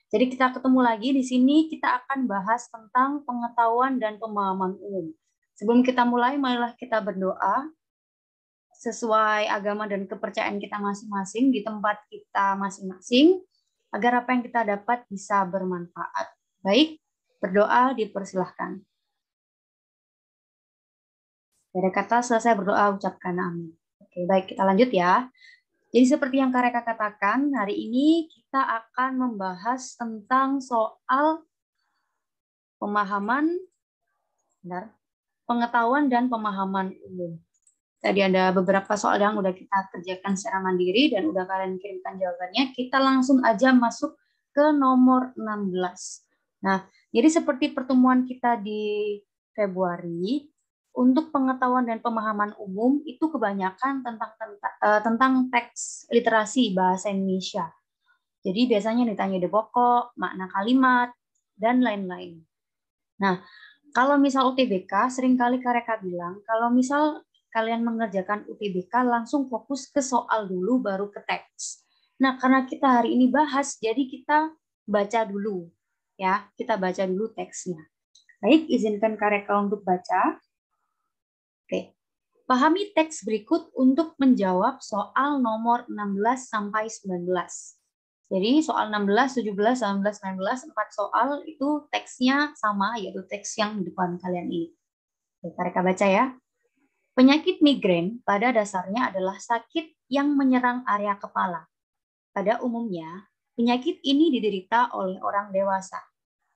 Jadi kita ketemu lagi di sini, kita akan bahas tentang pengetahuan dan pemahaman umum. Sebelum kita mulai, marilah kita berdoa sesuai agama dan kepercayaan kita masing-masing di tempat kita masing-masing, agar apa yang kita dapat bisa bermanfaat. Baik, berdoa dipersilahkan. Ada kata selesai berdoa, ucapkan amin. Oke, baik, kita lanjut ya. Jadi seperti yang Kak Reka katakan, hari ini kita akan membahas tentang soal pemahaman, pengetahuan dan pemahaman umum. Tadi ada beberapa soal yang udah kita kerjakan secara mandiri dan udah kalian kirimkan jawabannya. Kita langsung aja masuk ke nomor 16. Nah, jadi seperti pertemuan kita di Februari, untuk pengetahuan dan pemahaman umum itu kebanyakan tentang teks literasi bahasa Indonesia. Jadi biasanya ditanya ide pokok, makna kalimat, dan lain-lain. Nah, kalau misal UTBK, seringkali Kak Reka bilang, kalau misal kalian mengerjakan UTBK, langsung fokus ke soal dulu, baru ke teks. Nah, karena kita hari ini bahas, jadi kita baca dulu. Ya, kita baca dulu teksnya. Baik, izinkan Kak Reka untuk baca. Oke. Pahami teks berikut untuk menjawab soal nomor 16 sampai 19. Jadi soal 16, 17, 18, 19, 4 soal itu teksnya sama, yaitu teks yang di depan kalian ini. Oke, mereka baca ya. Penyakit migrain pada dasarnya adalah sakit yang menyerang area kepala. Pada umumnya, penyakit ini diderita oleh orang dewasa.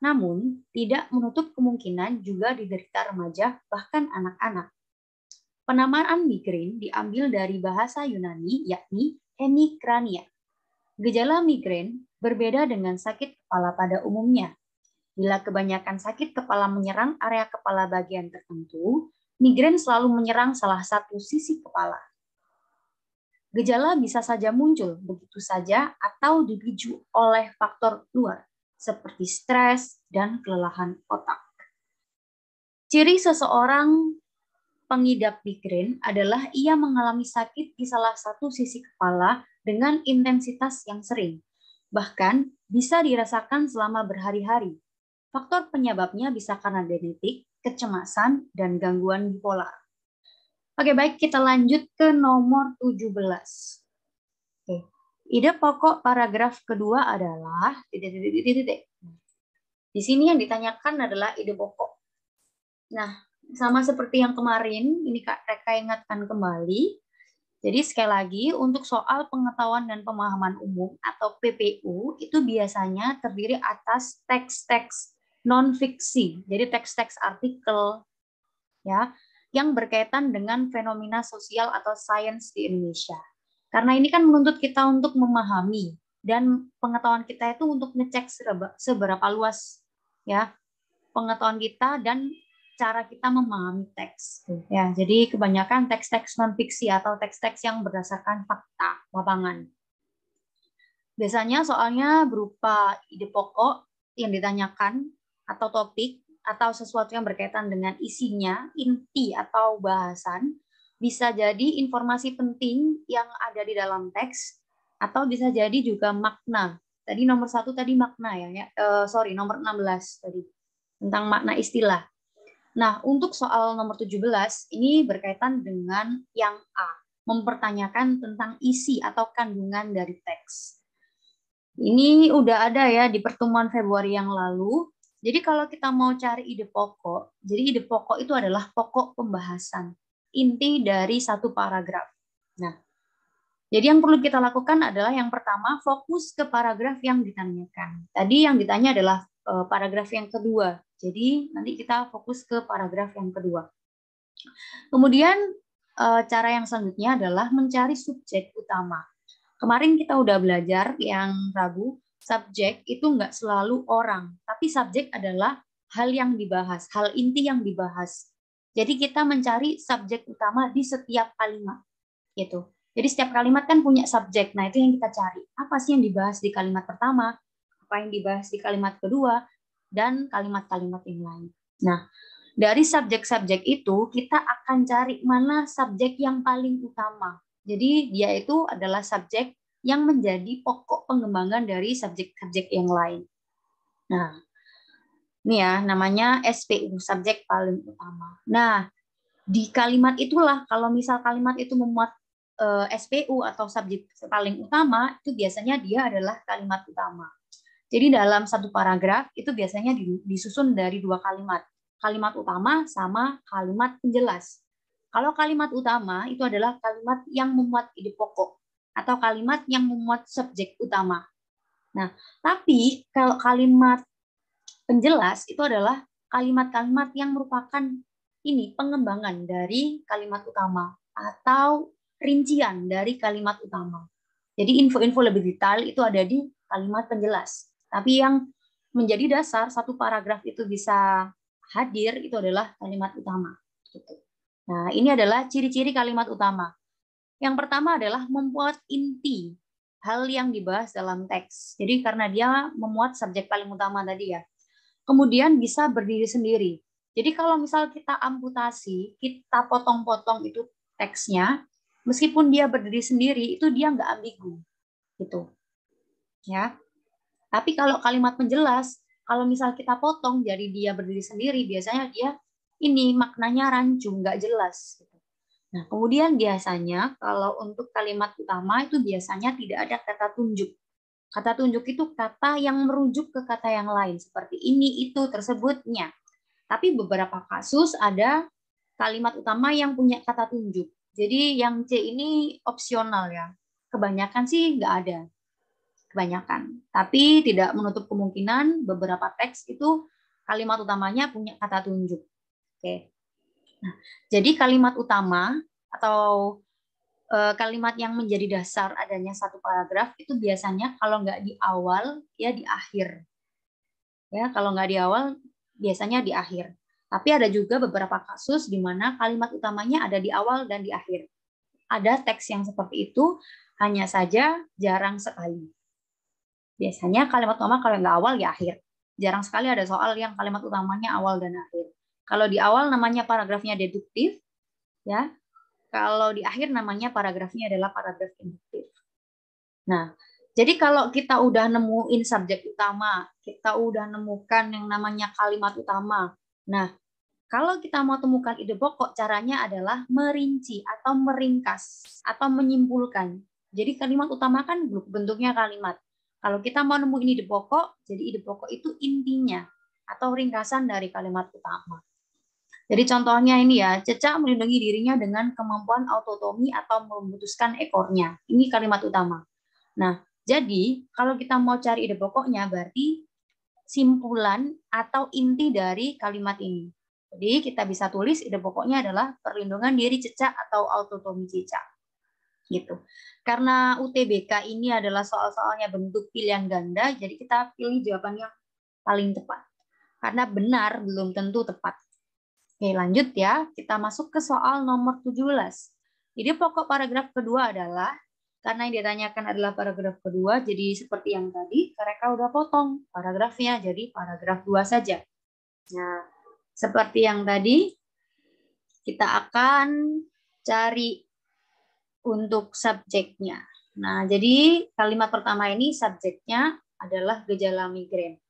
Namun, tidak menutup kemungkinan juga diderita remaja, bahkan anak-anak. Penamaan migrain diambil dari bahasa Yunani, yakni hemikrania. Gejala migrain berbeda dengan sakit kepala pada umumnya. Bila kebanyakan sakit kepala menyerang area kepala bagian tertentu, migrain selalu menyerang salah satu sisi kepala. Gejala bisa saja muncul begitu saja atau dipicu oleh faktor luar, seperti stres dan kelelahan otak. Ciri seseorang pengidap migrain adalah ia mengalami sakit di salah satu sisi kepala dengan intensitas yang sering. Bahkan bisa dirasakan selama berhari-hari. Faktor penyebabnya bisa karena genetik, kecemasan, dan gangguan bipolar. Oke, baik, kita lanjut ke nomor 17. Oke. Ide pokok paragraf kedua adalah di sini yang ditanyakan adalah ide pokok. Nah, sama seperti yang kemarin, ini Kak Reka ingatkan kembali. Jadi sekali lagi, untuk soal pengetahuan dan pemahaman umum atau PPU, itu biasanya terdiri atas teks-teks non-fiksi. Jadi teks-teks artikel ya yang berkaitan dengan fenomena sosial atau sains di Indonesia. Karena ini kan menuntut kita untuk memahami dan pengetahuan kita itu untuk ngecek seberapa luas ya pengetahuan kita dan cara kita memahami teks. Ya, jadi kebanyakan teks-teks non-fiksi atau teks-teks yang berdasarkan fakta lapangan. Biasanya soalnya berupa ide pokok yang ditanyakan atau topik atau sesuatu yang berkaitan dengan isinya, inti atau bahasan, bisa jadi informasi penting yang ada di dalam teks atau bisa jadi juga makna. Tadi nomor 1 tadi makna ya, nomor 16 tadi tentang makna istilah. Nah, untuk soal nomor 17, ini berkaitan dengan yang A, mempertanyakan tentang isi atau kandungan dari teks. Ini udah ada ya di pertemuan Februari yang lalu. Jadi kalau kita mau cari ide pokok, jadi ide pokok itu adalah pokok pembahasan, inti dari satu paragraf. Nah, jadi yang perlu kita lakukan adalah yang pertama, fokus ke paragraf yang ditanyakan. Tadi yang ditanya adalah paragraf yang kedua. Jadi nanti kita fokus ke paragraf yang kedua. Kemudian cara yang selanjutnya adalah mencari subjek utama. Kemarin kita udah belajar yang ragu, subjek itu nggak selalu orang, tapi subjek adalah hal yang dibahas, hal inti yang dibahas. Jadi kita mencari subjek utama di setiap kalimat. Gitu. Jadi setiap kalimat kan punya subjek. Nah, itu yang kita cari. Apa sih yang dibahas di kalimat pertama? Apa yang dibahas di kalimat kedua? Dan kalimat-kalimat yang lain. Nah, dari subjek-subjek itu, kita akan cari mana subjek yang paling utama. Jadi, dia itu adalah subjek yang menjadi pokok pengembangan dari subjek-subjek yang lain. Nah, ini ya namanya SPU, subjek paling utama. Nah, di kalimat itulah kalau misal kalimat itu memuat SPU atau subjek paling utama, itu biasanya dia adalah kalimat utama. Jadi dalam satu paragraf itu biasanya disusun dari dua kalimat. Kalimat utama sama kalimat penjelas. Kalau kalimat utama itu adalah kalimat yang memuat ide pokok atau kalimat yang memuat subjek utama. Nah, tapi kalau kalimat penjelas itu adalah kalimat-kalimat yang merupakan ini pengembangan dari kalimat utama atau rincian dari kalimat utama. Jadi info-info lebih detail itu ada di kalimat penjelas. Tapi yang menjadi dasar satu paragraf itu bisa hadir itu adalah kalimat utama. Nah, ini adalah ciri-ciri kalimat utama. Yang pertama adalah membuat inti hal yang dibahas dalam teks. Jadi karena dia memuat subjek paling utama tadi ya. Kemudian bisa berdiri sendiri. Jadi kalau misal kita amputasi, kita potong-potong itu teksnya, meskipun dia berdiri sendiri, itu dia nggak ambigu. Gitu. Ya. Tapi kalau kalimat penjelas, kalau misal kita potong jadi dia berdiri sendiri, biasanya dia ini maknanya rancu, nggak jelas. Nah, kemudian biasanya kalau untuk kalimat utama itu biasanya tidak ada kata tunjuk. Kata tunjuk itu kata yang merujuk ke kata yang lain, seperti ini, itu, tersebutnya. Tapi beberapa kasus ada kalimat utama yang punya kata tunjuk. Jadi yang C ini opsional ya. Kebanyakan sih nggak ada. Kebanyakan. Tapi tidak menutup kemungkinan beberapa teks itu kalimat utamanya punya kata tunjuk. Oke. Nah, jadi kalimat utama atau kalimat yang menjadi dasar adanya satu paragraf itu biasanya kalau nggak di awal ya di akhir. Ya, kalau nggak di awal biasanya di akhir. Tapi ada juga beberapa kasus di mana kalimat utamanya ada di awal dan di akhir. Ada teks yang seperti itu, hanya saja jarang sekali. Biasanya kalimat utama kalau nggak awal ya akhir. Jarang sekali ada soal yang kalimat utamanya awal dan akhir. Kalau di awal namanya paragrafnya deduktif, ya. Kalau di akhir namanya paragrafnya adalah paragraf induktif. Nah, jadi kalau kita udah nemuin subjek utama, kita udah nemukan yang namanya kalimat utama. Nah, kalau kita mau temukan ide pokok, caranya adalah merinci atau meringkas atau menyimpulkan. Jadi kalimat utama kan bentuknya kalimat. Kalau kita mau nemuin ide pokok, jadi ide pokok itu intinya atau ringkasan dari kalimat utama. Jadi contohnya ini ya, cecak melindungi dirinya dengan kemampuan autotomi atau memutuskan ekornya. Ini kalimat utama. Nah, jadi kalau kita mau cari ide pokoknya berarti simpulan atau inti dari kalimat ini. Jadi kita bisa tulis ide pokoknya adalah perlindungan diri cecak atau autotomi cecak. Gitu. Karena UTBK ini adalah soal-soalnya bentuk pilihan ganda, jadi kita pilih jawaban yang paling tepat. Karena benar belum tentu tepat. Oke, lanjut ya. Kita masuk ke soal nomor 17. Jadi pokok paragraf kedua adalah, karena yang ditanyakan adalah paragraf kedua, jadi seperti yang tadi, mereka udah potong paragrafnya, jadi paragraf 2 saja. Nah, seperti yang tadi, kita akan cari untuk subjeknya. Nah, jadi kalimat pertama ini subjeknya adalah gejala migrain.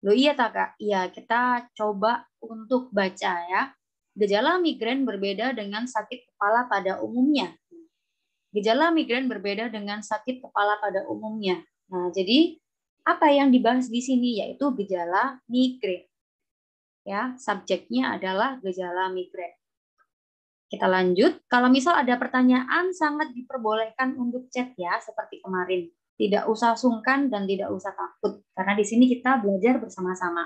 Loh iya tak Kak? Iya, kita coba untuk baca ya. Gejala migrain berbeda dengan sakit kepala pada umumnya. Gejala migrain berbeda dengan sakit kepala pada umumnya. Nah, jadi apa yang dibahas di sini yaitu gejala migrain. Ya, subjeknya adalah gejala migrain. Kita lanjut. Kalau misal ada pertanyaan sangat diperbolehkan untuk chat ya, seperti kemarin. Tidak usah sungkan dan tidak usah takut, karena di sini kita belajar bersama-sama.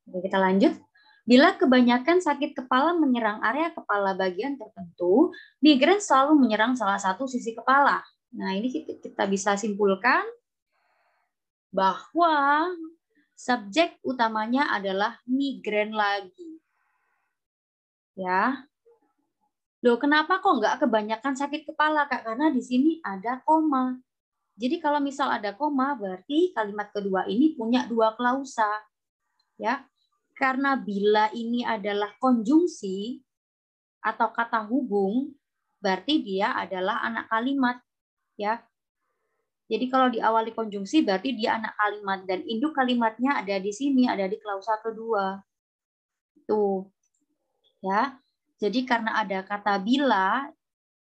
Oke, kita lanjut. Bila kebanyakan sakit kepala menyerang area kepala bagian tertentu, migrain selalu menyerang salah satu sisi kepala. Nah, ini kita bisa simpulkan bahwa subjek utamanya adalah migrain lagi. Ya. Loh, kenapa kok nggak kebanyakan sakit kepala, Kak? Karena di sini ada koma. Jadi kalau misal ada koma, berarti kalimat kedua ini punya dua klausa. Ya, karena bila ini adalah konjungsi atau kata hubung, berarti dia adalah anak kalimat. Ya, Jadi kalau diawali konjungsi berarti dia anak kalimat dan induk kalimatnya ada di sini, ada di klausa kedua. Tuh. Ya. Jadi karena ada kata bila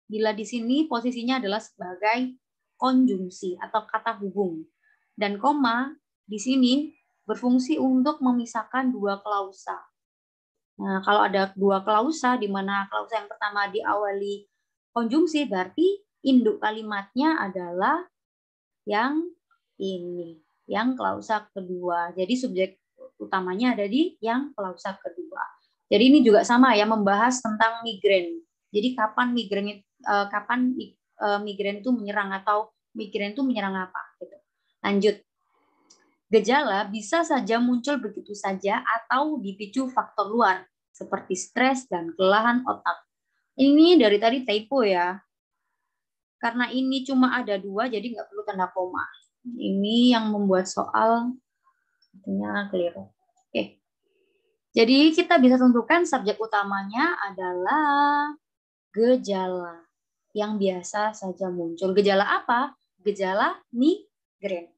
di sini posisinya adalah sebagai konjungsi atau kata hubung. Dan koma di sini berfungsi untuk memisahkan dua klausa. Nah, kalau ada dua klausa, di mana klausa yang pertama diawali konjungsi, berarti induk kalimatnya adalah yang ini, yang klausa kedua. Jadi subjek utamanya ada di yang klausa kedua. Jadi ini juga sama ya, membahas tentang migrain. Jadi kapan migrain itu menyerang atau migrain itu menyerang apa? Gitu. Lanjut. Gejala bisa saja muncul begitu saja atau dipicu faktor luar seperti stres dan kelelahan otak. Ini dari tadi typo ya. Karena ini cuma ada dua, jadi nggak perlu tanda koma. Ini yang membuat soal artinya keliru. Oke. Jadi kita bisa tentukan subjek utamanya adalah gejala yang biasa saja muncul. Gejala apa? Gejala migrain.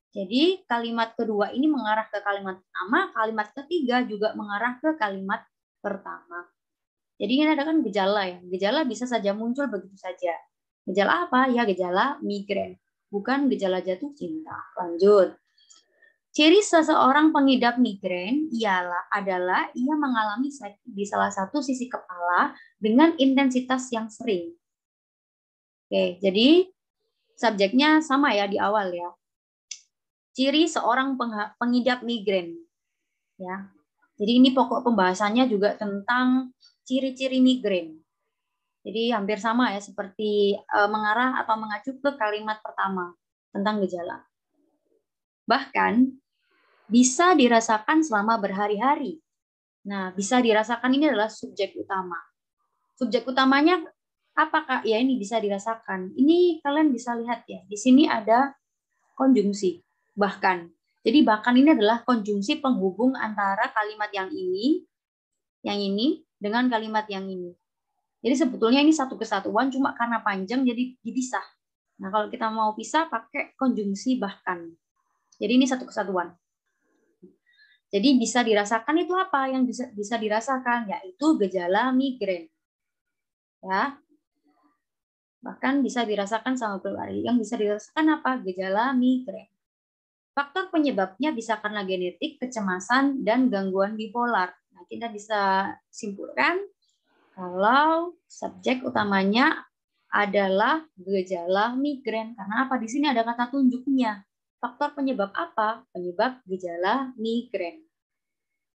Jadi kalimat kedua ini mengarah ke kalimat pertama, kalimat ketiga juga mengarah ke kalimat pertama. Jadi ini ada kan gejala ya. Gejala bisa saja muncul begitu saja. Gejala apa? Ya gejala migrain, bukan gejala jatuh cinta. Lanjut. Ciri seseorang pengidap migrain adalah ia mengalami sakit di salah satu sisi kepala dengan intensitas yang sering. Oke, jadi subjeknya sama ya di awal ya. Ciri seorang pengidap migrain. Ya. Jadi ini pokok pembahasannya juga tentang ciri-ciri migrain. Jadi hampir sama ya seperti mengarah atau mengacu ke kalimat pertama tentang gejala. Bahkan bisa dirasakan selama berhari-hari. Nah, bisa dirasakan ini adalah subjek utama. Subjek utamanya apakah? Ya ini bisa dirasakan. Ini kalian bisa lihat ya. Di sini ada konjungsi. Bahkan. Jadi bahkan ini adalah konjungsi penghubung antara kalimat yang ini dengan kalimat yang ini. Jadi sebetulnya ini satu kesatuan, cuma karena panjang jadi dipisah. Nah kalau kita mau pisah pakai konjungsi bahkan. Jadi ini satu kesatuan. Jadi bisa dirasakan itu apa? Yang bisa dirasakan yaitu gejala migrain. Ya. Bahkan bisa dirasakan sama berlari. Yang bisa dirasakan apa? Gejala migrain. Faktor penyebabnya bisa karena genetik, kecemasan, dan gangguan bipolar. Nah, kita bisa simpulkan kalau subjek utamanya adalah gejala migrain. Karena apa? Di sini ada kata tunjuknya. Faktor penyebab apa? Penyebab gejala migrain.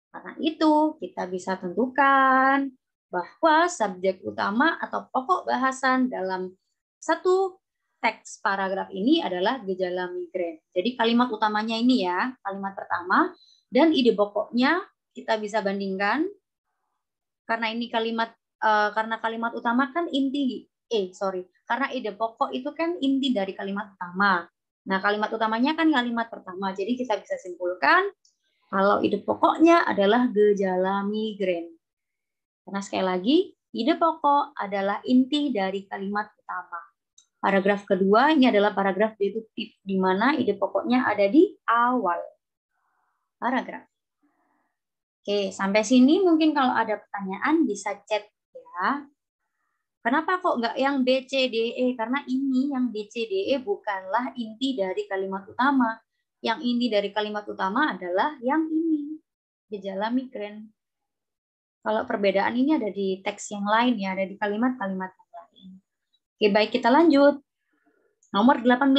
Karena itu, kita bisa tentukan bahwa subjek utama atau pokok bahasan dalam satu teks paragraf ini adalah gejala migrain. Jadi kalimat utamanya ini ya, kalimat pertama, dan ide pokoknya kita bisa bandingkan karena ini karena kalimat utama kan karena ide pokok itu kan inti dari kalimat utama. Nah, kalimat utamanya kan kalimat pertama. Jadi kita bisa simpulkan kalau ide pokoknya adalah gejala migrain. Karena sekali lagi, ide pokok adalah inti dari kalimat utama. Paragraf kedua ini adalah paragraf deduktif, di mana ide pokoknya ada di awal paragraf. Oke, sampai sini mungkin kalau ada pertanyaan bisa chat ya. Kenapa kok nggak yang B, C, D, E? Karena ini yang B, C, D, E bukanlah inti dari kalimat utama. Yang inti dari kalimat utama adalah yang ini, gejala migrain. Kalau perbedaan ini ada di teks yang lain ya, ada di kalimat-kalimat yang lain. Oke, baik kita lanjut. Nomor 18.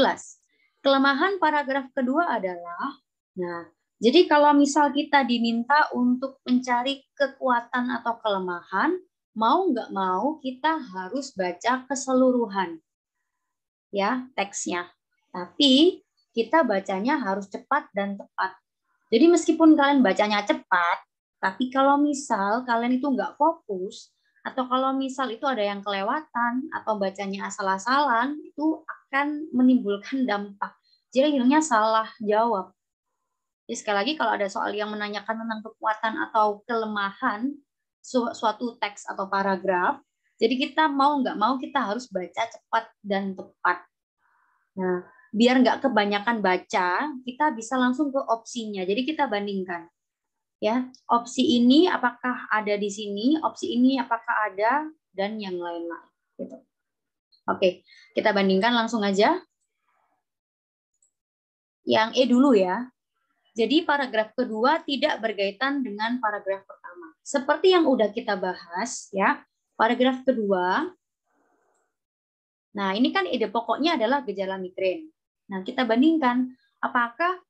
Kelemahan paragraf kedua adalah, nah, jadi kalau misal kita diminta untuk mencari kekuatan atau kelemahan, mau nggak mau kita harus baca keseluruhan ya teksnya. Tapi kita bacanya harus cepat dan tepat. Jadi meskipun kalian bacanya cepat, tapi kalau misal kalian itu nggak fokus, atau kalau misal itu ada yang kelewatan, atau bacanya asal-asalan, itu akan menimbulkan dampak. Jadi akhirnya salah jawab. Jadi sekali lagi kalau ada soal yang menanyakan tentang kekuatan atau kelemahan suatu teks atau paragraf, jadi kita mau nggak mau kita harus baca cepat dan tepat. Nah, biar nggak kebanyakan baca, kita bisa langsung ke opsinya. Jadi kita bandingkan. Ya, opsi ini apakah ada di sini, opsi ini apakah ada, dan yang lain-lain. Gitu. Oke, kita bandingkan langsung aja. Yang E dulu ya. Jadi paragraf kedua tidak berkaitan dengan paragraf pertama. Seperti yang udah kita bahas ya, paragraf kedua. Nah, ini kan ide pokoknya adalah gejala migrain. Nah, kita bandingkan apakah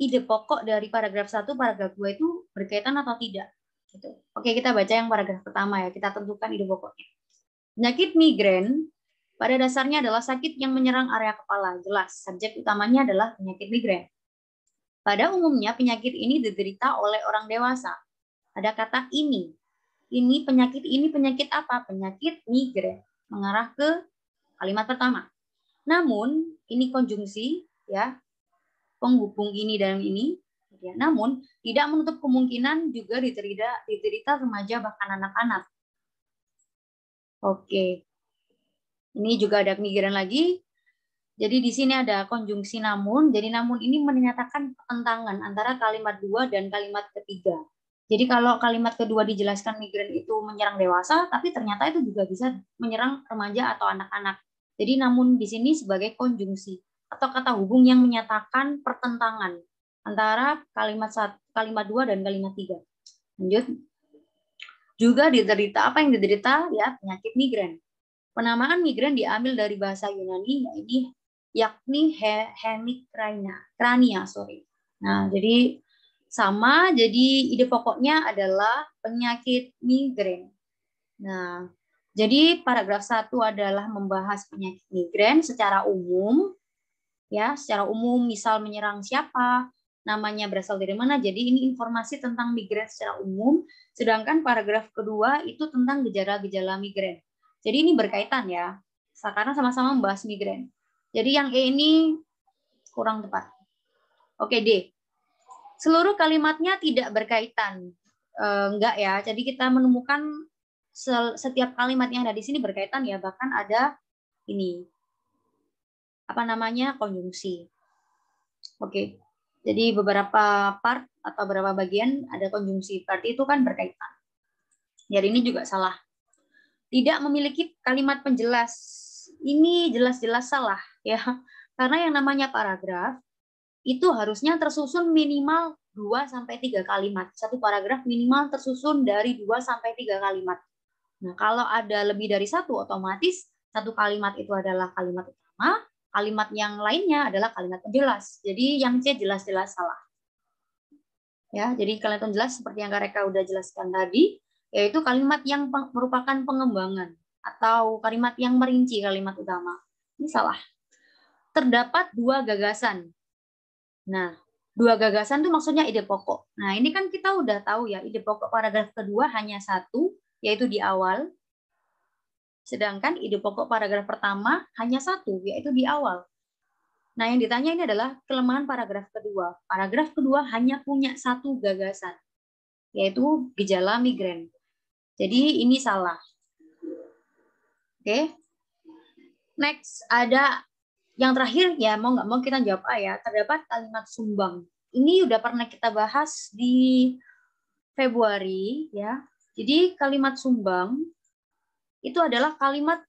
ide pokok dari paragraf 1, paragraf 2 itu berkaitan atau tidak. Gitu. Oke, kita baca yang paragraf pertama ya, kita tentukan ide pokoknya. Penyakit migrain pada dasarnya adalah sakit yang menyerang area kepala. Jelas, subjek utamanya adalah penyakit migrain. Pada umumnya penyakit ini diderita oleh orang dewasa. Ada kata ini. Ini penyakit apa? Penyakit migrain. Mengarah ke kalimat pertama. Namun, ini konjungsi ya. Penghubung ini dan ini. Ya, namun, tidak menutup kemungkinan juga diderita remaja bahkan anak-anak. Oke. Ini juga ada migrain lagi. Jadi di sini ada konjungsi namun. Jadi namun ini menyatakan pertentangan antara kalimat 2 dan kalimat ketiga. Jadi kalau kalimat kedua dijelaskan migrain itu menyerang dewasa, tapi ternyata itu juga bisa menyerang remaja atau anak-anak. Jadi namun di sini sebagai konjungsi atau kata hubung yang menyatakan pertentangan antara kalimat 2 dan kalimat 3. Lanjut. Juga diderita, apa yang diderita? Ya, penyakit migrain. Penamaan migrain diambil dari bahasa Yunani, yakni hemikrania. Nah, jadi sama, jadi ide pokoknya adalah penyakit migrain. Nah, jadi paragraf 1 adalah membahas penyakit migrain secara umum, ya, secara umum misal menyerang siapa, namanya berasal dari mana. Jadi ini informasi tentang migrain secara umum, sedangkan paragraf kedua itu tentang gejala-gejala migrain. Jadi ini berkaitan ya, karena sama-sama membahas migrain. Jadi yang E ini kurang tepat. Oke, D. Seluruh kalimatnya tidak berkaitan. Enggak ya, jadi kita menemukan setiap kalimat yang ada di sini berkaitan ya, bahkan ada ini, apa namanya, konjungsi. Oke, jadi beberapa part atau beberapa bagian ada konjungsi, berarti itu kan berkaitan. Jadi ini juga salah. Tidak memiliki kalimat penjelas. Ini jelas-jelas salah ya. Karena yang namanya paragraf itu harusnya tersusun minimal 2 sampai 3 kalimat. Satu paragraf minimal tersusun dari 2 sampai 3 kalimat. Nah, kalau ada lebih dari satu, otomatis satu kalimat itu adalah kalimat utama, kalimat yang lainnya adalah kalimat penjelas. Jadi yang C jelas-jelas salah. Ya, jadi kalimat penjelas seperti yang Kak Reka udah jelaskan tadi, yaitu kalimat yang merupakan pengembangan atau kalimat yang merinci kalimat utama. Ini salah. Terdapat 2 gagasan. Nah, 2 gagasan itu maksudnya ide pokok. Nah, ini kan kita udah tahu ya, ide pokok paragraf kedua hanya 1, yaitu di awal. Sedangkan ide pokok paragraf pertama hanya 1, yaitu di awal. Nah, yang ditanya ini adalah kelemahan paragraf kedua. Paragraf kedua hanya punya 1 gagasan, yaitu gejala migrain. Jadi ini salah. Oke. Next, ada yang terakhir ya, mau nggak mau kita jawab A ya. Terdapat kalimat sumbang. Ini udah pernah kita bahas di Februari ya. Jadi kalimat sumbang itu adalah kalimat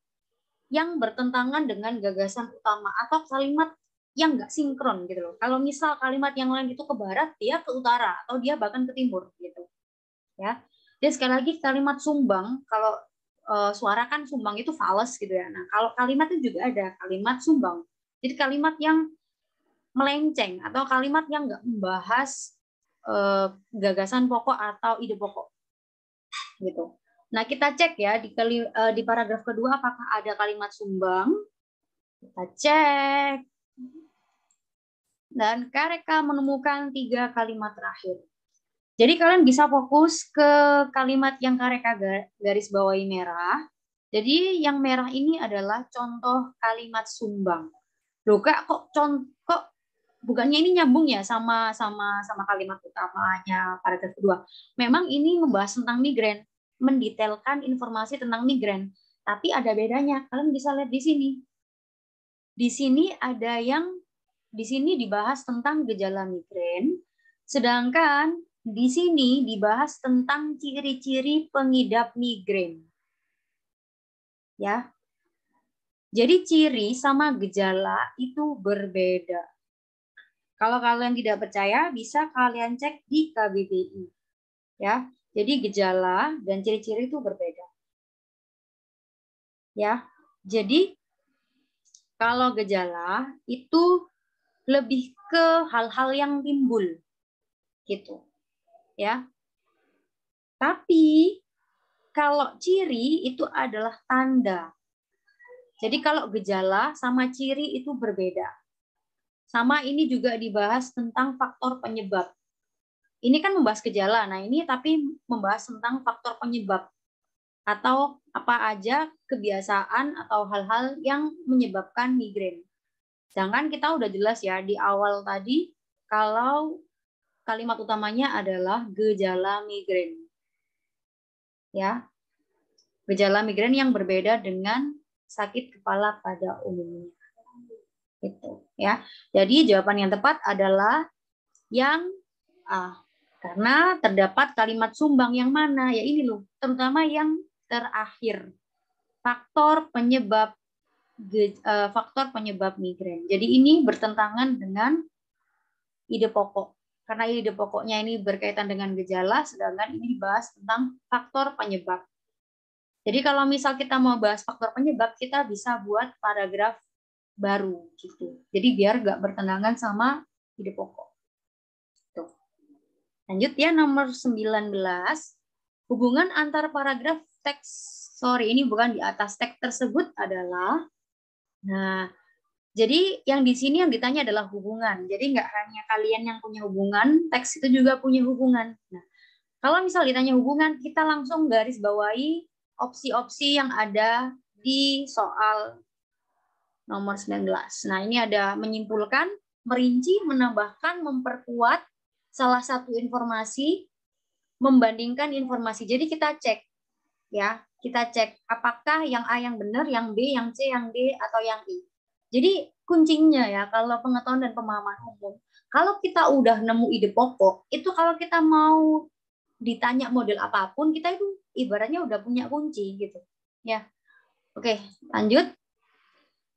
yang bertentangan dengan gagasan utama atau kalimat yang nggak sinkron gitu loh. Kalau misal kalimat yang lain itu ke barat, dia ke utara atau dia bahkan ke timur gitu. Ya. Dan sekali lagi kalimat sumbang, kalau suara kan sumbang itu fales gitu ya. Nah, kalau kalimat itu juga ada kalimat sumbang. Jadi kalimat yang melenceng atau kalimat yang nggak membahas gagasan pokok atau ide pokok gitu. Nah, kita cek ya di paragraf kedua apakah ada kalimat sumbang. Kita cek. Dan Kak Reka menemukan 3 kalimat terakhir. Jadi kalian bisa fokus ke kalimat yang Kak Reka garis bawahi merah. Jadi yang merah ini adalah contoh kalimat sumbang. Loh Kak, kok bukannya ini nyambung ya sama kalimat utamanya paragraf kedua. Memang ini membahas tentang migrain, mendetailkan informasi tentang migrain. Tapi ada bedanya. Kalian bisa lihat di sini. di sini dibahas tentang gejala migrain, sedangkan di sini dibahas tentang ciri-ciri pengidap migrain. Ya. Jadi ciri sama gejala itu berbeda. Kalau kalian tidak percaya, bisa kalian cek di KBBI. Ya. Jadi gejala dan ciri-ciri itu berbeda. Ya. Jadi kalau gejala itu lebih ke hal-hal yang timbul gitu. Ya. Tapi kalau ciri itu adalah tanda. Jadi kalau gejala sama ciri itu berbeda. Sama ini juga dibahas tentang faktor penyebab. Ini kan membahas gejala, nah ini tapi membahas tentang faktor penyebab. Atau apa aja kebiasaan atau hal-hal yang menyebabkan migrain. Sedangkan kita udah jelas ya di awal tadi, kalau kalimat utamanya adalah gejala migrain. Ya, gejala migrain yang berbeda dengan sakit kepala pada umumnya. Itu ya. Jadi jawaban yang tepat adalah yang A. Karena terdapat kalimat sumbang yang mana? Ya ini loh, terutama yang terakhir. Faktor penyebab migrain. Jadi ini bertentangan dengan ide pokok. Karena ide pokoknya ini berkaitan dengan gejala, sedangkan ini dibahas tentang faktor penyebab. Jadi kalau misal kita mau bahas faktor penyebab, kita bisa buat paragraf baru gitu. Jadi biar nggak bertentangan sama ide pokok. Tuh. Lanjut ya, nomor 19. Hubungan antar paragraf teks, ini bukan di atas teks tersebut adalah, nah, jadi yang di sini yang ditanya adalah hubungan. Jadi nggak hanya kalian yang punya hubungan, teks itu juga punya hubungan. Nah, kalau misal ditanya hubungan, kita langsung garis bawahi opsi-opsi yang ada di soal nomor 19. Nah, ini ada menyimpulkan, merinci, menambahkan, memperkuat salah satu informasi, membandingkan informasi. Jadi kita cek ya, kita cek apakah yang A yang benar, yang B, yang C, yang D atau yang I. Jadi kuncinya ya kalau pengetahuan dan pemahaman umum, kalau kita udah nemu ide pokok, itu kalau kita mau ditanya model apapun, kita itu ibaratnya udah punya kunci gitu. Ya. Oke, lanjut.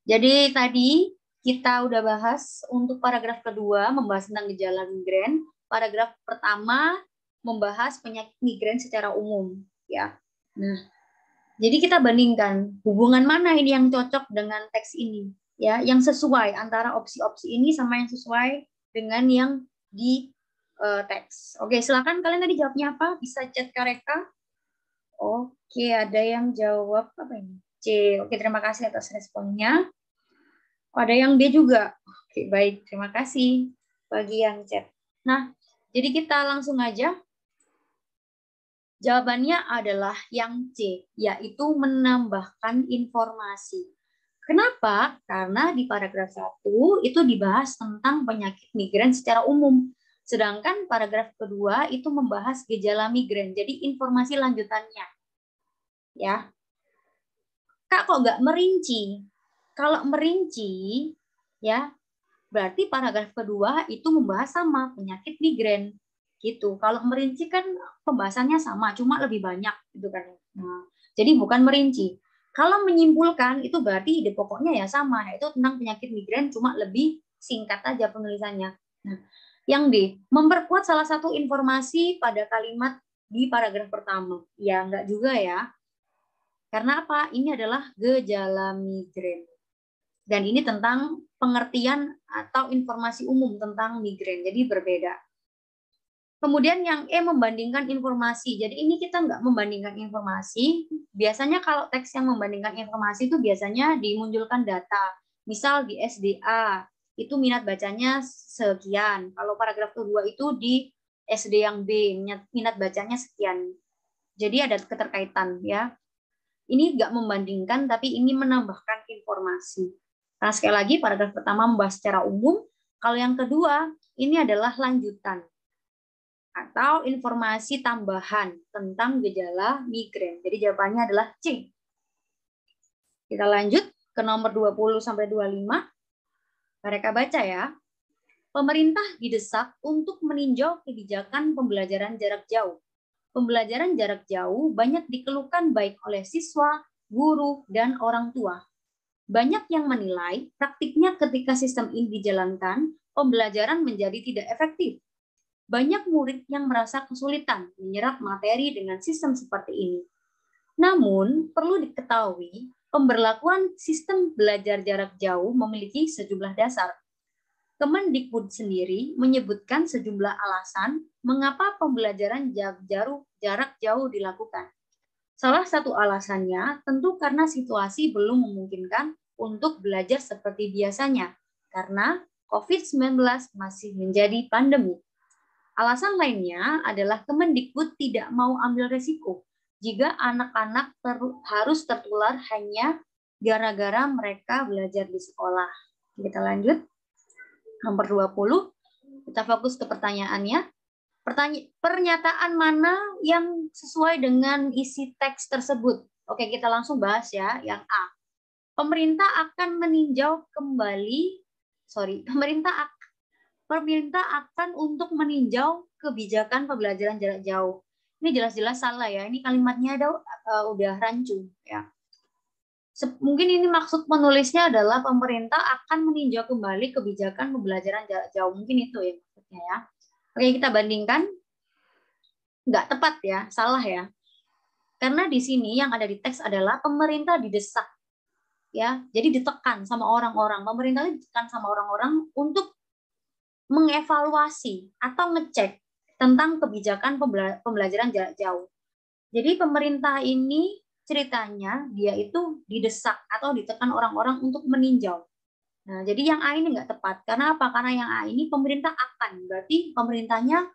Jadi tadi kita udah bahas untuk paragraf kedua membahas tentang gejala migrain. Paragraf pertama membahas penyakit migrain secara umum, ya. Nah, jadi kita bandingkan hubungan mana ini yang cocok dengan teks ini, ya, yang sesuai antara opsi-opsi ini sama yang sesuai dengan yang di teks. Oke, silakan kalian tadi jawabnya apa? Bisa chat Kareka. Oke, ada yang jawab apa ini? C. Oke, terima kasih atas responnya. Ada yang D juga. Oke, baik. Terima kasih bagi yang chat. Nah, jadi kita langsung aja. Jawabannya adalah yang C, yaitu menambahkan informasi. Kenapa? Karena di paragraf 1 itu dibahas tentang penyakit migrain secara umum. Sedangkan paragraf kedua itu membahas gejala migrain. Jadi informasi lanjutannya. Ya. Kak, kok nggak merinci? Kalau merinci, ya, berarti paragraf kedua itu membahas sama penyakit migrain. Gitu. Kalau merinci kan pembahasannya sama, cuma lebih banyak gitu kan. Nah, jadi bukan merinci. Kalau menyimpulkan itu berarti ide pokoknya ya sama, yaitu tentang penyakit migrain, cuma lebih singkat aja penulisannya. Nah, yang D, memperkuat salah satu informasi pada kalimat di paragraf pertama. Ya, enggak juga ya. Karena apa? Ini adalah gejala migrain. Dan ini tentang pengertian atau informasi umum tentang migrain. Jadi berbeda. Kemudian yang E, membandingkan informasi. Jadi ini kita nggak membandingkan informasi. Biasanya kalau teks yang membandingkan informasi itu biasanya dimunculkan data. Misal di SDA, itu minat bacanya sekian. Kalau paragraf kedua itu di SD yang B, minat bacanya sekian. Jadi ada keterkaitan ya. Ini nggak membandingkan, tapi ini menambahkan informasi. Nah, sekali lagi, paragraf pertama membahas secara umum. Kalau yang kedua, ini adalah lanjutan atau informasi tambahan tentang gejala migrain. Jadi jawabannya adalah C. Kita lanjut. ke nomor 20 sampai 25. Mereka baca ya. Pemerintah didesak untuk meninjau kebijakan pembelajaran jarak jauh. Pembelajaran jarak jauh banyak dikeluhkan baik oleh siswa, guru, dan orang tua. Banyak yang menilai praktiknya ketika sistem ini dijalankan, pembelajaran menjadi tidak efektif. Banyak murid yang merasa kesulitan menyerap materi dengan sistem seperti ini. Namun, perlu diketahui, pemberlakuan sistem belajar jarak jauh memiliki sejumlah dasar. Kemendikbud sendiri menyebutkan sejumlah alasan mengapa pembelajaran jarak jauh dilakukan. Salah satu alasannya tentu karena situasi belum memungkinkan untuk belajar seperti biasanya, karena COVID-19 masih menjadi pandemi. Alasan lainnya adalah Kemendikbud tidak mau ambil resiko jika anak-anak harus tertular hanya gara-gara mereka belajar di sekolah. Kita lanjut. Nomor 20, kita fokus ke pertanyaannya. Pernyataan mana yang sesuai dengan isi teks tersebut? Oke, kita langsung bahas ya. Yang A. Pemerintah akan meninjau kembali, pemerintah akan untuk meninjau kebijakan pembelajaran jarak jauh. Ini jelas-jelas salah ya. Ini kalimatnya udah rancu ya. Mungkin ini maksud penulisnya adalah pemerintah akan meninjau kembali kebijakan pembelajaran jarak jauh. Mungkin itu ya maksudnya ya. Oke, kita bandingkan. Nggak tepat ya, salah ya. Karena di sini yang ada di teks adalah pemerintah didesak. Ya, jadi ditekan sama orang-orang. Pemerintah ditekan sama orang-orang untuk mengevaluasi atau ngecek tentang kebijakan pembelajaran jarak jauh. Jadi pemerintah ini ceritanya dia itu didesak atau ditekan orang-orang untuk meninjau. Nah, jadi yang A ini nggak tepat. Karena apa? Karena yang A ini pemerintah akan. Berarti pemerintahnya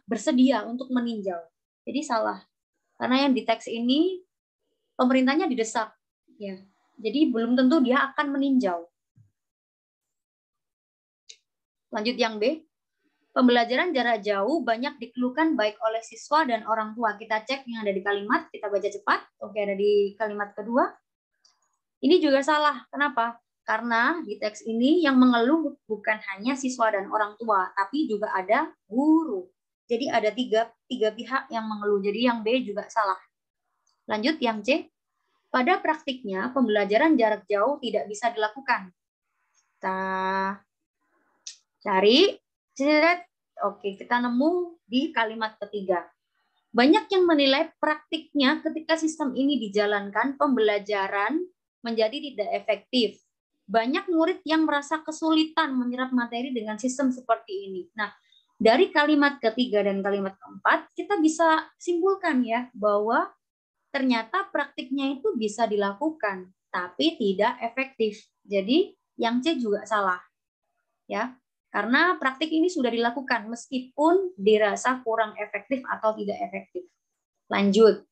bersedia untuk meninjau. Jadi salah. Karena yang di teks ini pemerintahnya didesak. Ya. Jadi belum tentu dia akan meninjau. Lanjut yang B. Pembelajaran jarak jauh banyak dikeluhkan baik oleh siswa dan orang tua. Kita cek yang ada di kalimat, kita baca cepat. Oke, ada di kalimat kedua. Ini juga salah. Kenapa? Karena di teks ini yang mengeluh bukan hanya siswa dan orang tua, tapi juga ada guru. Jadi ada tiga pihak yang mengeluh. Jadi yang B juga salah. Lanjut yang C. Pada praktiknya, pembelajaran jarak jauh tidak bisa dilakukan. Kita cari. Oke, kita nemu di kalimat ketiga. Banyak yang menilai praktiknya ketika sistem ini dijalankan, pembelajaran menjadi tidak efektif. Banyak murid yang merasa kesulitan menyerap materi dengan sistem seperti ini. Nah, dari kalimat ketiga dan kalimat keempat, kita bisa simpulkan ya bahwa ternyata praktiknya itu bisa dilakukan, tapi tidak efektif. Jadi, yang C juga salah. Ya. Karena praktik ini sudah dilakukan meskipun dirasa kurang efektif atau tidak efektif. Lanjut.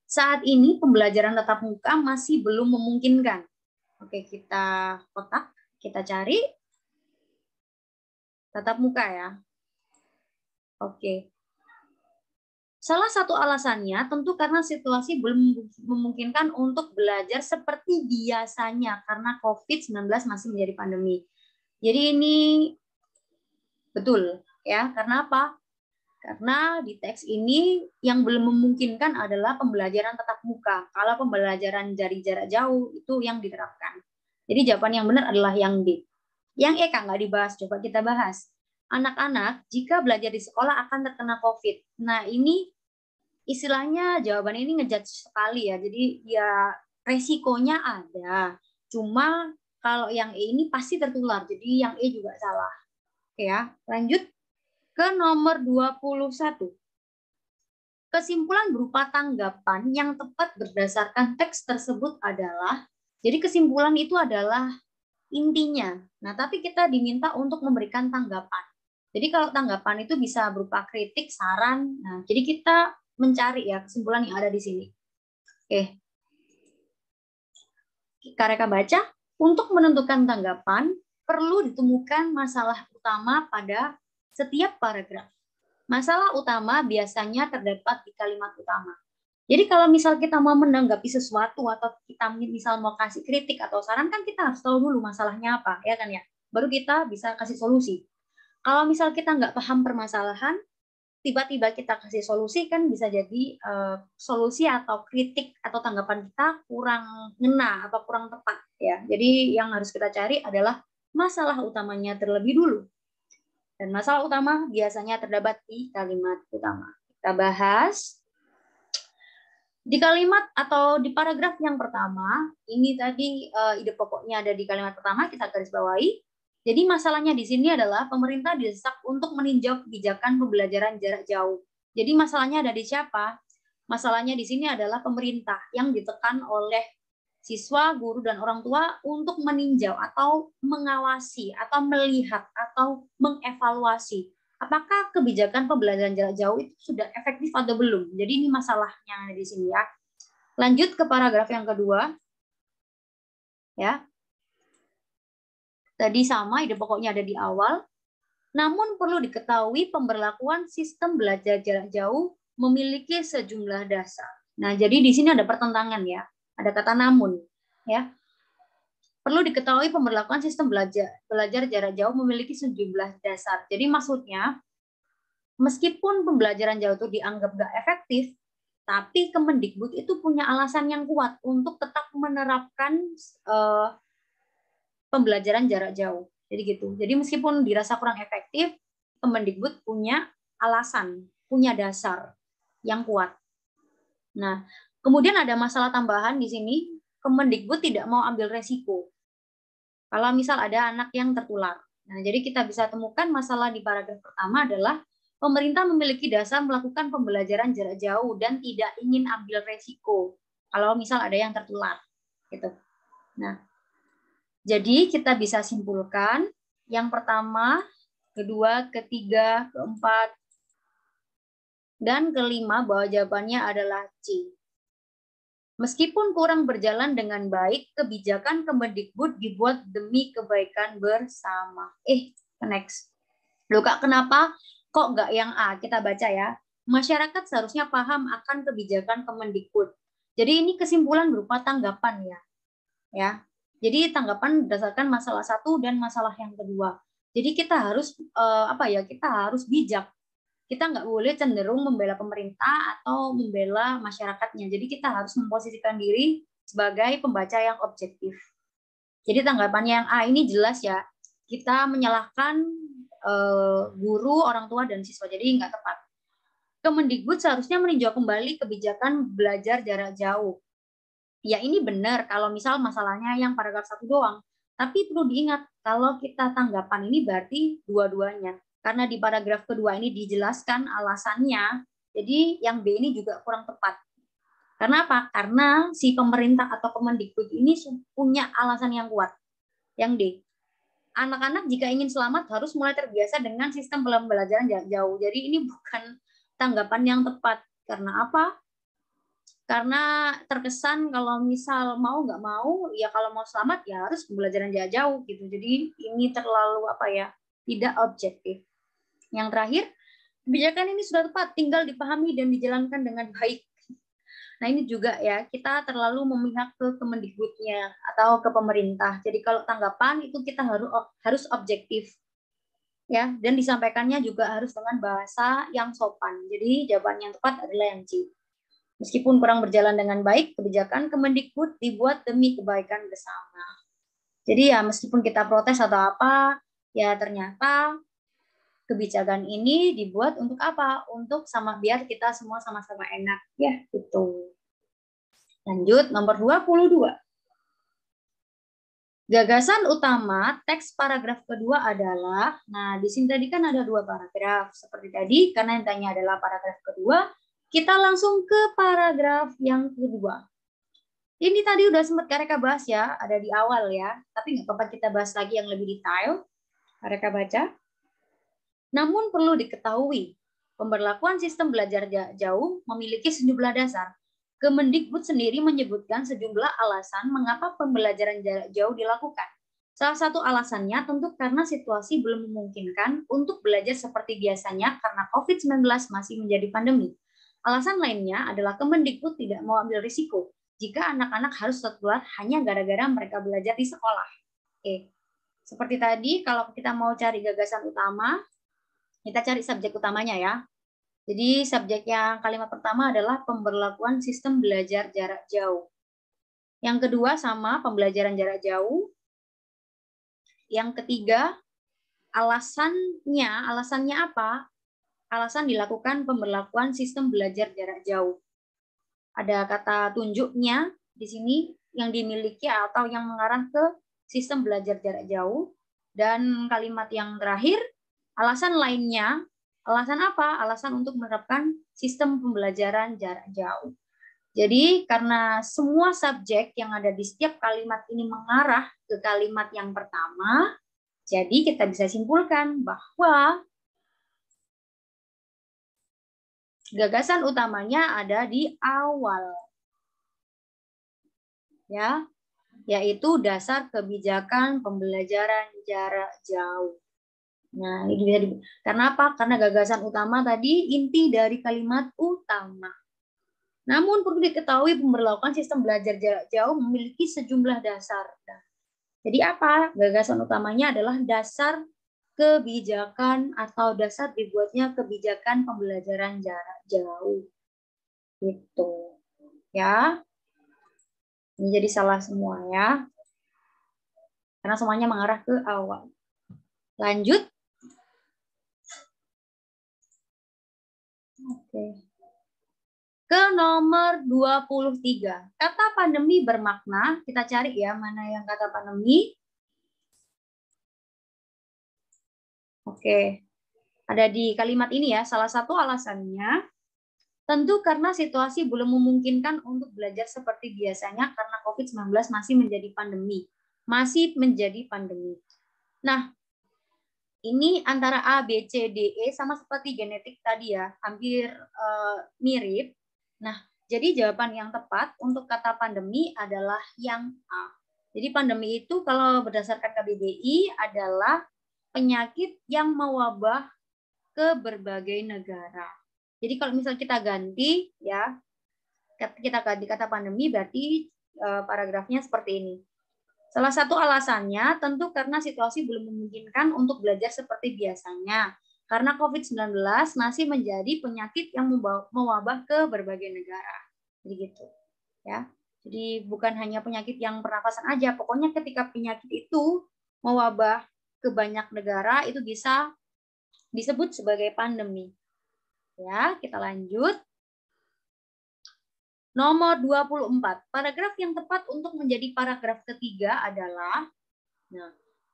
Saat ini pembelajaran tatap muka masih belum memungkinkan. Oke, kita kotak, kita cari tatap muka ya. Oke. Salah satu alasannya tentu karena situasi belum memungkinkan untuk belajar seperti biasanya karena COVID-19 masih menjadi pandemi. Jadi ini betul ya, karena apa? Karena di teks ini yang belum memungkinkan adalah pembelajaran tatap muka. Kalau pembelajaran dari jarak jauh itu yang diterapkan. Jadi jawaban yang benar adalah yang D. Yang E Kak nggak dibahas, coba kita bahas. Anak-anak jika belajar di sekolah akan terkena COVID. Nah ini istilahnya jawaban ini ngejudge sekali ya. Jadi ya resikonya ada. Cuma kalau yang E ini pasti tertular. Jadi yang E juga salah. Oke ya, lanjut ke nomor 21. Kesimpulan berupa tanggapan yang tepat berdasarkan teks tersebut adalah, jadi kesimpulan itu adalah intinya. Nah, tapi kita diminta untuk memberikan tanggapan. Jadi kalau tanggapan itu bisa berupa kritik, saran. Nah, jadi kita mencari ya kesimpulan yang ada di sini. Oke. Kita baca. Untuk menentukan tanggapan, perlu ditemukan masalah utama pada setiap paragraf. Masalah utama biasanya terdapat di kalimat utama. Jadi kalau misal kita mau menanggapi sesuatu atau kita misal mau kasih kritik atau saran kan kita harus tahu dulu masalahnya apa, ya kan ya. Baru kita bisa kasih solusi. Kalau misal kita nggak paham permasalahan, tiba-tiba kita kasih solusi kan bisa jadi solusi atau kritik atau tanggapan kita kurang ngena atau kurang tepat ya. Jadi yang harus kita cari adalah masalah utamanya terlebih dulu. Dan masalah utama biasanya terdapat di kalimat utama. Kita bahas di kalimat atau di paragraf yang pertama, ini tadi ide pokoknya ada di kalimat pertama, kita garis bawahi. Jadi masalahnya di sini adalah pemerintah didesak untuk meninjau kebijakan pembelajaran jarak jauh. Jadi masalahnya ada di siapa? Masalahnya di sini adalah pemerintah yang ditekan oleh siswa, guru, dan orang tua untuk meninjau atau mengawasi atau melihat atau mengevaluasi apakah kebijakan pembelajaran jarak jauh itu sudah efektif atau belum. Jadi ini masalahnya di sini ya. Lanjut ke paragraf yang kedua. Ya. Tadi sama, ide pokoknya ada di awal. Namun perlu diketahui pemberlakuan sistem belajar jarak jauh memiliki sejumlah dasar. Nah, jadi di sini ada pertentangan ya. Ada kata namun, ya. Perlu diketahui pemberlakuan sistem belajar jarak jauh memiliki sejumlah dasar. Jadi maksudnya, meskipun pembelajaran jauh itu dianggap nggak efektif, tapi Kemendikbud itu punya alasan yang kuat untuk tetap menerapkan pembelajaran jarak jauh. Jadi gitu. Jadi meskipun dirasa kurang efektif, Kemendikbud punya alasan, punya dasar yang kuat. Nah, kemudian ada masalah tambahan di sini, Kemendikbud tidak mau ambil resiko. Kalau misal ada anak yang tertular. Nah, jadi kita bisa temukan masalah di paragraf pertama adalah pemerintah memiliki dasar melakukan pembelajaran jarak jauh dan tidak ingin ambil resiko kalau misal ada yang tertular. Gitu. Nah, jadi kita bisa simpulkan yang pertama, kedua, ketiga, keempat, dan kelima bahwa jawabannya adalah C. Meskipun kurang berjalan dengan baik, kebijakan Kemendikbud dibuat demi kebaikan bersama. Next. Loh Kak, kenapa kok nggak yang A? Kita baca ya. Masyarakat seharusnya paham akan kebijakan Kemendikbud. Jadi ini kesimpulan berupa tanggapan ya. Ya. Jadi tanggapan berdasarkan masalah satu dan masalah yang kedua. Jadi kita harus kita harus bijak. Kita nggak boleh cenderung membela pemerintah atau membela masyarakatnya. Jadi kita harus memposisikan diri sebagai pembaca yang objektif. Jadi tanggapannya yang A ini jelas ya. Kita menyalahkan guru, orang tua, dan siswa. Jadi nggak tepat. Kemendikbud seharusnya meninjau kembali kebijakan belajar jarak jauh. Ya ini benar kalau misal masalahnya yang paragraf 1 doang. Tapi perlu diingat, kalau kita tanggapan ini berarti dua-duanya. Karena di paragraf kedua ini dijelaskan alasannya, jadi yang B ini juga kurang tepat. Karena apa? Karena si pemerintah atau Kemendikbud ini punya alasan yang kuat. Yang D, anak-anak jika ingin selamat harus mulai terbiasa dengan sistem pembelajaran jarak jauh. Jadi ini bukan tanggapan yang tepat. Karena apa? Karena terkesan kalau misal mau nggak mau, ya kalau mau selamat ya harus pembelajaran jarak jauh gitu. Jadi ini terlalu tidak objektif. Yang terakhir, kebijakan ini sudah tepat, tinggal dipahami dan dijalankan dengan baik. Nah ini juga ya, kita terlalu memihak ke Kemendikbudnya atau ke pemerintah. Jadi kalau tanggapan itu kita harus objektif. Ya, dan disampaikannya juga harus dengan bahasa yang sopan. Jadi jawaban yang tepat adalah yang C. Meskipun kurang berjalan dengan baik, kebijakan Kemendikbud dibuat demi kebaikan bersama. Jadi ya meskipun kita protes atau apa, ya ternyata kebijakan ini dibuat untuk apa? Untuk biar kita semua sama-sama enak. Ya, gitu. Lanjut, nomor 22. Gagasan utama teks paragraf kedua adalah, nah di sini tadi kan ada 2 paragraf. Seperti tadi, karena yang tanya adalah paragraf kedua, kita langsung ke paragraf yang kedua. Ini tadi udah sempat Kareka bahas ya, ada di awal ya. Tapi nggak apa-apa kita bahas lagi yang lebih detail. Kareka baca. Namun perlu diketahui, pemberlakuan sistem belajar jarak jauh memiliki sejumlah dasar. Kemendikbud sendiri menyebutkan sejumlah alasan mengapa pembelajaran jarak jauh dilakukan. Salah satu alasannya tentu karena situasi belum memungkinkan untuk belajar seperti biasanya karena COVID-19 masih menjadi pandemi. Alasan lainnya adalah Kemendikbud tidak mau ambil risiko jika anak-anak harus sekolah hanya gara-gara mereka belajar di sekolah. Oke. Seperti tadi, kalau kita mau cari gagasan utama, kita cari subjek utamanya ya. Jadi subjek yang kalimat pertama adalah pemberlakuan sistem belajar jarak jauh. Yang kedua sama, pembelajaran jarak jauh. Yang ketiga, alasannya apa? Alasan dilakukan pemberlakuan sistem belajar jarak jauh. Ada kata tunjuknya di sini yang dimiliki atau yang mengarah ke sistem belajar jarak jauh. Dan kalimat yang terakhir, alasan lainnya. Alasan apa? Alasan untuk menerapkan sistem pembelajaran jarak jauh. Jadi karena semua subjek yang ada di setiap kalimat ini mengarah ke kalimat yang pertama, jadi kita bisa simpulkan bahwa gagasan utamanya ada di awal, ya, yaitu dasar kebijakan pembelajaran jarak jauh. Nah, ini bisa karena apa? Karena gagasan utama tadi inti dari kalimat utama. Namun perlu diketahui pemberlakuan sistem belajar jarak jauh memiliki sejumlah dasar. Jadi apa? Gagasan utamanya adalah dasar kebijakan atau dasar dibuatnya kebijakan pembelajaran jarak jauh. Gitu. Ya. Ini jadi salah semua ya. Karena semuanya mengarah ke awal. Lanjut. Oke. Ke nomor 23. Kata pandemi bermakna, kita cari ya mana yang kata pandemi. Oke. Ada di kalimat ini ya, salah satu alasannya tentu karena situasi belum memungkinkan untuk belajar seperti biasanya karena COVID-19 masih menjadi pandemi. Masih menjadi pandemi. Nah, ini antara A, B, C, D, E sama seperti genetik tadi ya, hampir mirip. Nah, jadi jawaban yang tepat untuk kata pandemi adalah yang A. Jadi pandemi itu kalau berdasarkan KBBI adalah penyakit yang mewabah ke berbagai negara. Jadi kalau misal kita ganti ya, kita ganti kata pandemi berarti paragrafnya seperti ini. Salah satu alasannya tentu karena situasi belum memungkinkan untuk belajar seperti biasanya. Karena COVID-19 masih menjadi penyakit yang mewabah ke berbagai negara. Jadi gitu. Ya. Jadi bukan hanya penyakit yang pernafasan aja, pokoknya ketika penyakit itu mewabah ke banyak negara itu bisa disebut sebagai pandemi. Ya, kita lanjut. Nomor 24. Paragraf yang tepat untuk menjadi paragraf ketiga adalah, nah,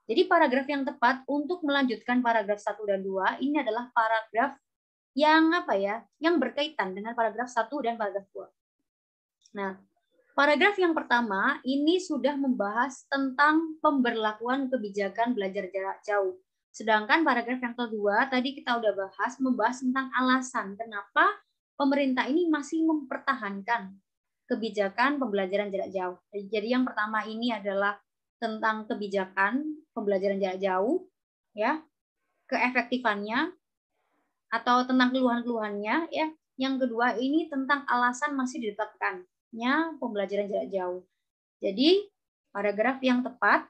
jadi paragraf yang tepat untuk melanjutkan paragraf 1 dan 2 ini adalah paragraf yang apa ya? Yang berkaitan dengan paragraf 1 dan paragraf 2. Nah, paragraf yang pertama ini sudah membahas tentang pemberlakuan kebijakan belajar jarak jauh. Sedangkan paragraf yang kedua tadi kita udah membahas tentang alasan kenapa pemerintah ini masih mempertahankan kebijakan pembelajaran jarak jauh. Jadi yang pertama ini adalah tentang kebijakan pembelajaran jarak jauh, ya, keefektifannya atau tentang keluhan-keluhannya, ya. Yang kedua ini tentang alasan masih ditetapkannya pembelajaran jarak jauh. Jadi paragraf yang tepat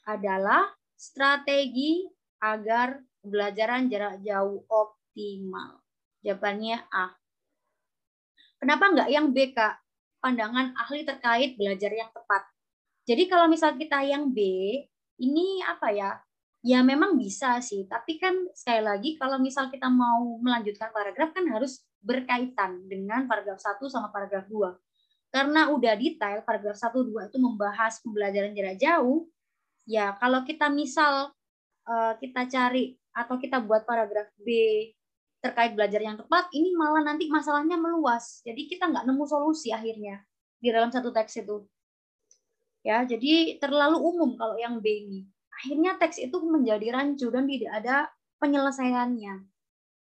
adalah strategi agar pembelajaran jarak jauh optimal. Jawabannya A. Kenapa enggak yang B, Kak? Pandangan ahli terkait belajar yang tepat. Jadi kalau misal kita yang B, ini apa ya? Ya memang bisa sih, tapi kan sekali lagi kalau misal kita mau melanjutkan paragraf kan harus berkaitan dengan paragraf 1 sama paragraf 2. Karena udah detail, paragraf 1, 2 itu membahas pembelajaran jarak jauh, ya kalau kita misal kita cari atau kita buat paragraf B terkait belajar yang tepat, ini malah nanti masalahnya meluas. Jadi kita nggak nemu solusi akhirnya di dalam satu teks itu. Ya, jadi terlalu umum kalau yang B ini. Akhirnya teks itu menjadi rancu dan tidak ada penyelesaiannya.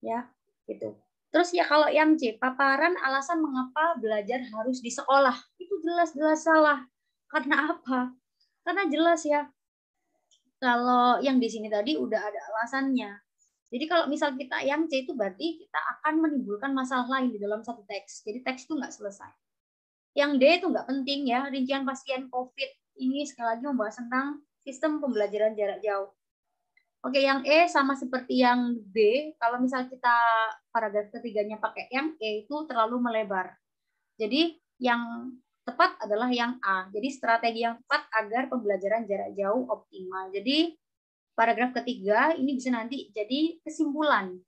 Ya, gitu. Terus ya kalau yang C, paparan alasan mengapa belajar harus di sekolah. Itu jelas-jelas salah. Karena apa? Karena jelas ya, kalau yang di sini tadi udah ada alasannya. Jadi kalau misal kita yang C itu berarti kita akan menimbulkan masalah lain di dalam satu teks. Jadi teks itu nggak selesai. Yang D itu nggak penting ya, rincian pasien COVID ini sekali lagi membahas tentang sistem pembelajaran jarak jauh. Oke, yang E sama seperti yang B, kalau misal kita paragraf ketiganya pakai yang E itu terlalu melebar. Jadi yang tepat adalah yang A. Jadi strategi yang tepat agar pembelajaran jarak jauh optimal. Jadi paragraf ketiga ini bisa nanti jadi kesimpulan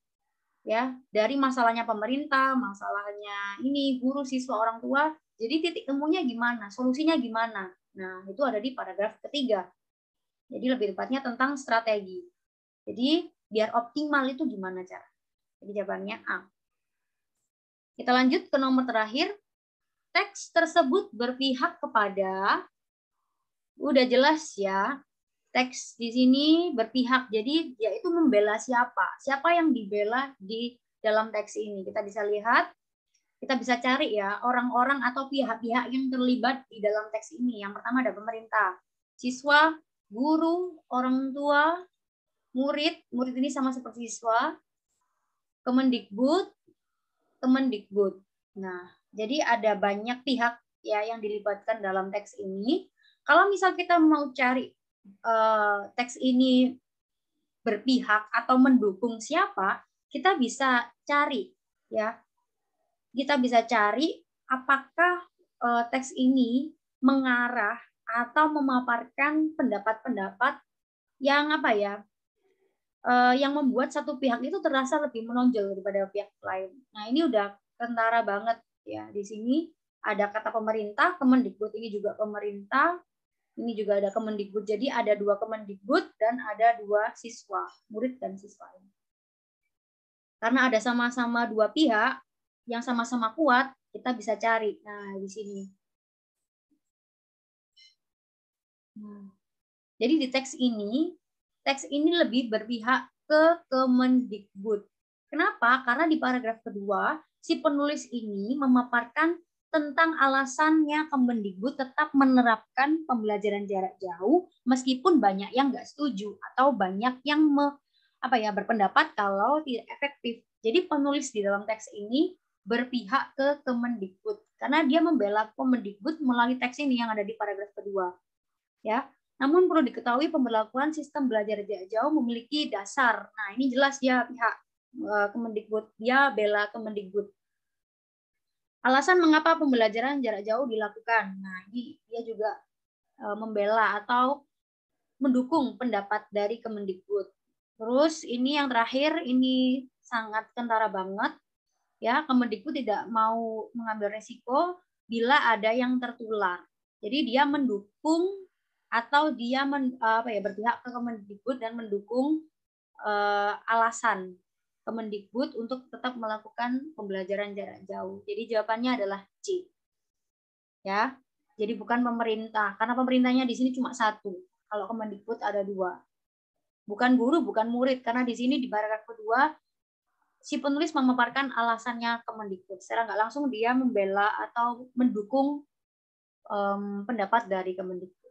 ya dari masalahnya pemerintah, masalahnya ini guru, siswa, orang tua. Jadi titik temunya gimana, solusinya gimana. Nah, itu ada di paragraf ketiga. Jadi lebih tepatnya tentang strategi. Jadi biar optimal itu gimana cara? Jadi jawabannya A. Kita lanjut ke nomor terakhir. Teks tersebut berpihak kepada, udah jelas ya, teks di sini berpihak. Jadi yaitu membela siapa? Siapa yang dibela di dalam teks ini? Kita bisa lihat, kita bisa cari ya orang-orang atau pihak-pihak yang terlibat di dalam teks ini. Yang pertama ada pemerintah, siswa, guru, orang tua, murid. Murid ini sama seperti siswa. Kemendikbud. Nah, jadi ada banyak pihak ya yang dilibatkan dalam teks ini. Kalau misal kita mau cari teks ini berpihak atau mendukung siapa, kita bisa cari ya. Kita bisa cari apakah teks ini mengarah atau memaparkan pendapat-pendapat yang apa ya? Yang membuat satu pihak itu terasa lebih menonjol daripada pihak lain. Nah, ini udah kentara banget ya. Di sini ada kata pemerintah, Kemendikbud ini juga pemerintah, ini juga ada Kemendikbud. Jadi ada 2 Kemendikbud dan ada 2 siswa, murid dan siswa. Karena ada sama-sama 2 pihak yang sama-sama kuat, kita bisa cari. Nah, di sini. Jadi di teks ini lebih berpihak ke Kemendikbud. Kenapa? Karena di paragraf kedua, si penulis ini memaparkan tentang alasannya Kemendikbud tetap menerapkan pembelajaran jarak jauh meskipun banyak yang nggak setuju atau banyak yang berpendapat kalau tidak efektif. Jadi penulis di dalam teks ini berpihak ke Kemendikbud karena dia membela Kemendikbud melalui teks ini yang ada di paragraf kedua. Ya, namun perlu diketahui pemberlakuan sistem belajar jarak jauh memiliki dasar. Nah, ini jelas dia pihak Kemendikbud, dia bela Kemendikbud. Alasan mengapa pembelajaran jarak jauh dilakukan. Nah, ini dia juga membela atau mendukung pendapat dari Kemendikbud. Terus ini yang terakhir, ini sangat kentara banget. Ya, Kemendikbud tidak mau mengambil resiko bila ada yang tertular. Jadi dia mendukung atau dia berpihak ke Kemendikbud dan mendukung alasan Kemendikbud untuk tetap melakukan pembelajaran jarak jauh. Jadi jawabannya adalah C. Ya, jadi bukan pemerintah, karena pemerintahnya di sini cuma 1. Kalau Kemendikbud ada 2. Bukan guru, bukan murid, karena di sini di paragraf kedua si penulis memaparkan alasannya Kemendikbud. Secara nggak langsung dia membela atau mendukung pendapat dari Kemendikbud.